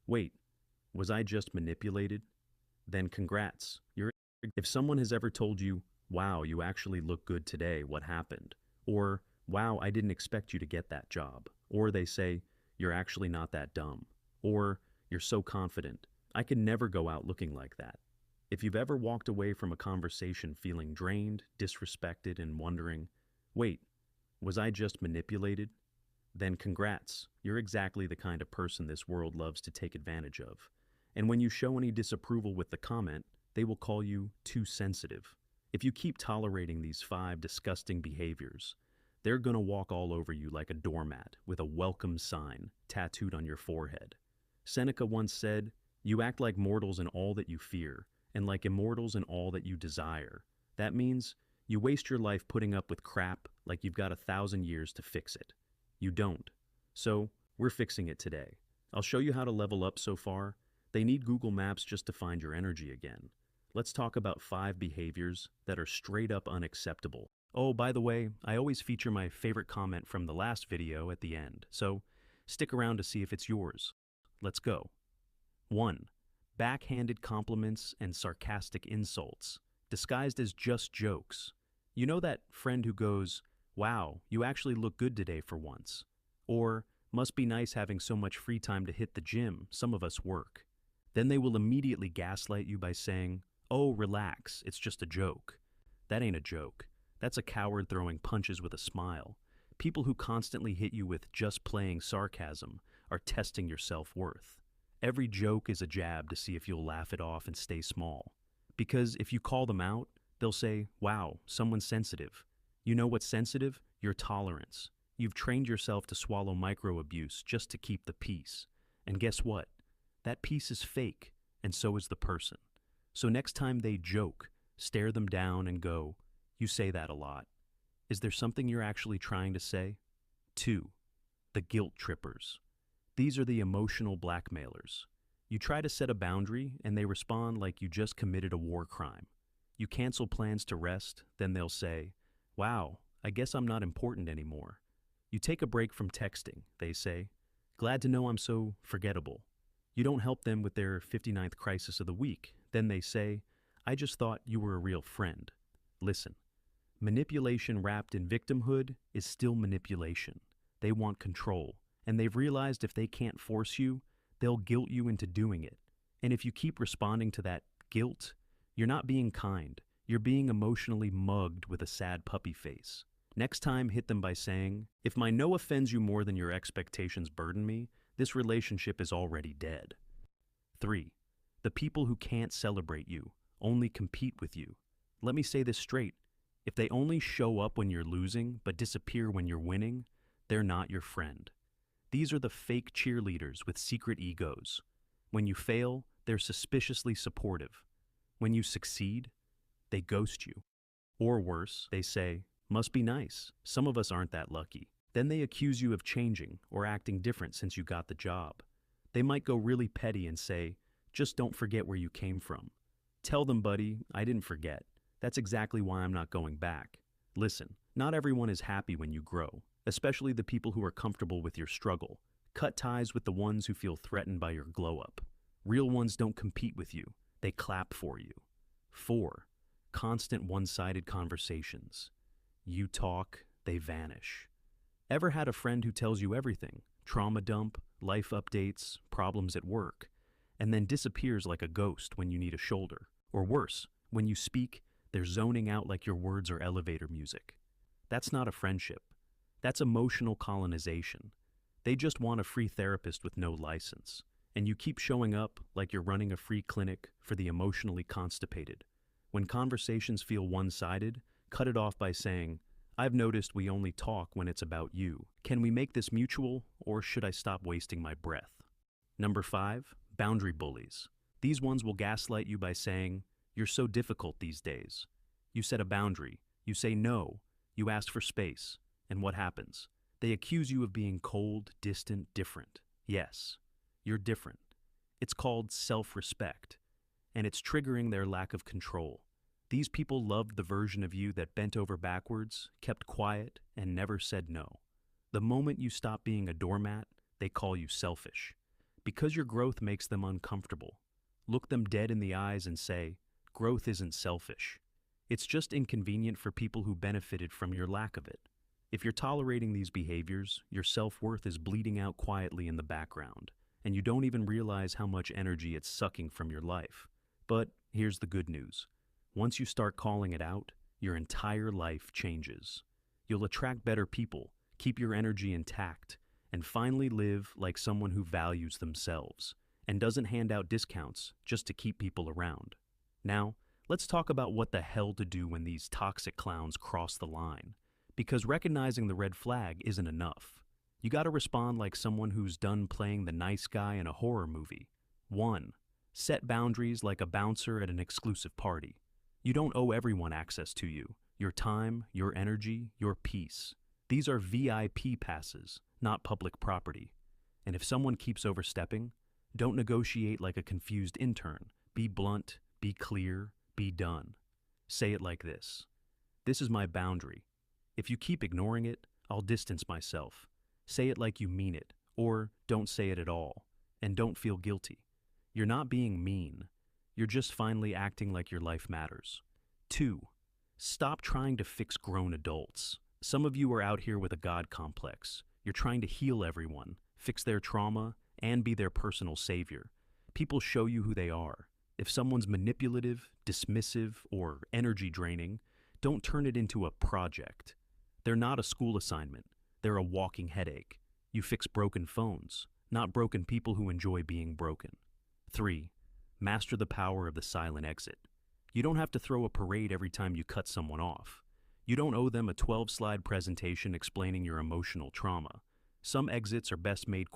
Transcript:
Wait, was I just manipulated? Then congrats. If someone has ever told you, wow, you actually look good today, what happened? Or, wow, I didn't expect you to get that job. Or they say, you're actually not that dumb. Or, you're so confident. I could never go out looking like that. If you've ever walked away from a conversation feeling drained, disrespected, and wondering, wait, was I just manipulated? Then congrats. You're exactly the kind of person this world loves to take advantage of. And when you show any disapproval with the comment, they will call you too sensitive. If you keep tolerating these 5 disgusting behaviors, they're gonna walk all over you like a doormat with a welcome sign tattooed on your forehead. Seneca once said, you act like mortals in all that you fear, and like immortals in all that you desire. That means you waste your life putting up with crap like you've got 1,000 years to fix it. You don't. So, we're fixing it today. I'll show you how to level up so far. They need Google Maps just to find your energy again. Let's talk about 5 behaviors that are straight up unacceptable. Oh, by the way, I always feature my favorite comment from the last video at the end, so stick around to see if it's yours. Let's go. 1. Backhanded compliments and sarcastic insults, disguised as just jokes. You know that friend who goes, wow, you actually look good today for once. Or, must be nice having so much free time to hit the gym, some of us work. Then they will immediately gaslight you by saying, oh, relax, it's just a joke. That ain't a joke. That's a coward throwing punches with a smile. People who constantly hit you with just playing sarcasm are testing your self-worth. Every joke is a jab to see if you'll laugh it off and stay small. Because if you call them out, they'll say, wow, someone's sensitive. You know what's sensitive? Your tolerance. You've trained yourself to swallow micro-abuse just to keep the peace. And guess what? That peace is fake, and so is the person. So next time they joke, stare them down and go, you say that a lot. Is there something you're actually trying to say? 2. The guilt trippers. These are the emotional blackmailers. You try to set a boundary, and they respond like you just committed a war crime. You cancel plans to rest, then they'll say, wow, I guess I'm not important anymore. You take a break from texting, they say, glad to know I'm so forgettable. You don't help them with their 59th crisis of the week, then they say, I just thought you were a real friend. Listen, manipulation wrapped in victimhood is still manipulation. They want control, and they've realized if they can't force you, they'll guilt you into doing it. And if you keep responding to that guilt, you're not being kind. You're being emotionally mugged with a sad puppy face. Next time, hit them by saying, if my no offends you more than your expectations burden me, this relationship is already dead. 3. The people who can't celebrate you, only compete with you. Let me say this straight. If they only show up when you're losing, but disappear when you're winning, they're not your friend. These are the fake cheerleaders with secret egos. When you fail, they're suspiciously supportive. When you succeed, they ghost you. Or worse, they say, must be nice. Some of us aren't that lucky. Then they accuse you of changing or acting different since you got the job. They might go really petty and say, just don't forget where you came from. Tell them, buddy, I didn't forget. That's exactly why I'm not going back. Listen, not everyone is happy when you grow, especially the people who are comfortable with your struggle. Cut ties with the ones who feel threatened by your glow-up. Real ones don't compete with you. They clap for you. 4. Constant one-sided conversations. You talk, they vanish. Ever had a friend who tells you everything? Trauma dump, life updates, problems at work, and then disappears like a ghost when you need a shoulder. Or worse, when you speak, they're zoning out like your words are elevator music. That's not a friendship. That's emotional colonization. They just want a free therapist with no license. And you keep showing up like you're running a free clinic for the emotionally constipated. When conversations feel one-sided, cut it off by saying, I've noticed we only talk when it's about you. Can we make this mutual, or should I stop wasting my breath? Number 5, boundary bullies. These ones will gaslight you by saying, you're so difficult these days. You set a boundary, you say no, you ask for space, and what happens? They accuse you of being cold, distant, different. Yes, you're different. It's called self-respect, and it's triggering their lack of control. These people loved the version of you that bent over backwards, kept quiet, and never said no. The moment you stop being a doormat, they call you selfish. Because your growth makes them uncomfortable. Look them dead in the eyes and say, growth isn't selfish. It's just inconvenient for people who benefited from your lack of it. If you're tolerating these behaviors, your self-worth is bleeding out quietly in the background, and you don't even realize how much energy it's sucking from your life. But here's the good news. Once you start calling it out, your entire life changes. You'll attract better people, keep your energy intact, and finally live like someone who values themselves and doesn't hand out discounts just to keep people around. Now, let's talk about what the hell to do when these toxic clowns cross the line. Because recognizing the red flag isn't enough. You gotta respond like someone who's done playing the nice guy in a horror movie. 1. Set boundaries like a bouncer at an exclusive party. You don't owe everyone access to you. Your time, your energy, your peace. These are VIP passes, not public property. And if someone keeps overstepping, don't negotiate like a confused intern. Be blunt, be clear, be done. Say it like this. This is my boundary. If you keep ignoring it, I'll distance myself. Say it like you mean it, or don't say it at all. And don't feel guilty. You're not being mean. You're just finally acting like your life matters. 2. Stop trying to fix grown adults. Some of you are out here with a God complex. You're trying to heal everyone, fix their trauma, and be their personal savior. People show you who they are. If someone's manipulative, dismissive, or energy draining, don't turn it into a project. They're not a school assignment. They're a walking headache. You fix broken phones, not broken people who enjoy being broken. 3. Master the power of the silent exit. You don't have to throw a parade every time you cut someone off. You don't owe them a 12-slide presentation explaining your emotional trauma. Some exits are best made